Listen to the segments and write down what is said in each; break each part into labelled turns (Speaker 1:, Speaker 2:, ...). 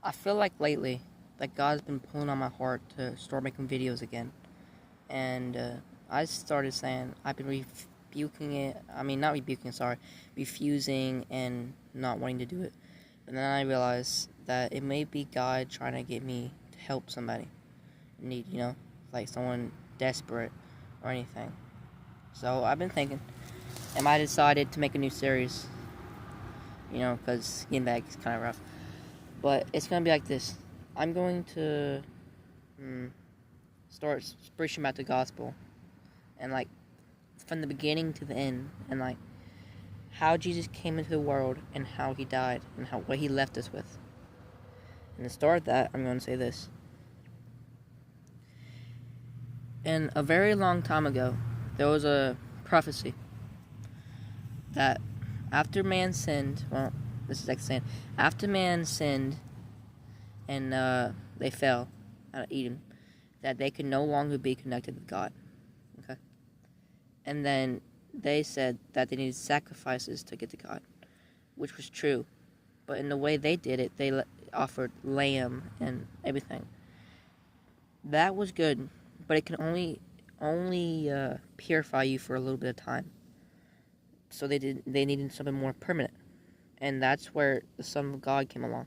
Speaker 1: I feel like lately that God's been pulling on my heart to start making videos again. And I started saying I've been rebuking it. I mean, not rebuking, sorry, refusing and not wanting to do it. And then I realized that it may be God trying to get me to help somebody in need, like someone desperate or anything. So I've been thinking, and I decided to make a new series, because getting back is kind of rough. But it's going to be like this. I'm going to start preaching about the gospel and like from the beginning to the end and like how Jesus came into the world and how he died and what he left us with. And to start that, I'm going to say this. In a very long time ago, there was a prophecy that after man sinned, well, this is like saying, after man sinned and they fell out of Eden, that they could no longer be connected with God. Okay? And then they said that they needed sacrifices to get to God, which was true. But in the way they did it, they offered lamb and everything. That was good, but it can only purify you for a little bit of time. So they needed something more permanent, and that's where the Son of God came along.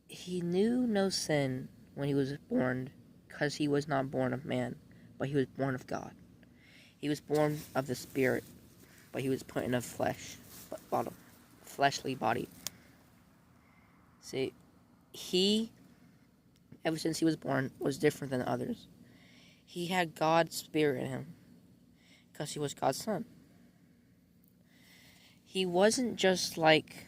Speaker 1: He knew no sin when he was born, because he was not born of man, but he was born of God. He was born of the Spirit, but he was put in a fleshly body. See, he, ever since he was born, was different than others. He had God's Spirit in him, because he was God's son. He wasn't just like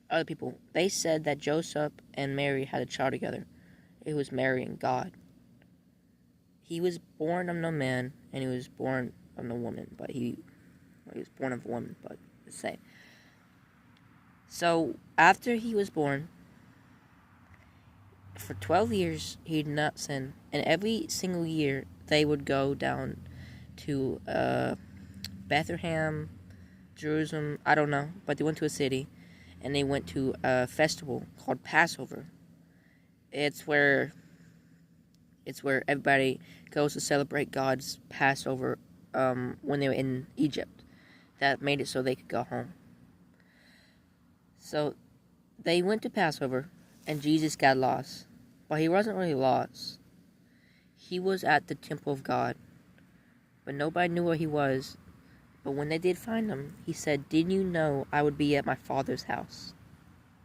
Speaker 1: other people. They said that Joseph and Mary had a child together. It was Mary and God. He was born of no man, and he was born of no woman, but he was born of a woman, but the same. So, after he was born, for 12 years, he did not sin. And every single year, they would go down to Bethlehem, Jerusalem, I don't know, but they went to a city, and they went to a festival called Passover. It's where everybody goes to celebrate God's Passover when they were in Egypt. That made it so they could go home. So they went to Passover, and Jesus got lost. But he wasn't really lost. He was at the temple of God, but nobody knew where he was. But when they did find him, he said, "Didn't you know I would be at my Father's house?"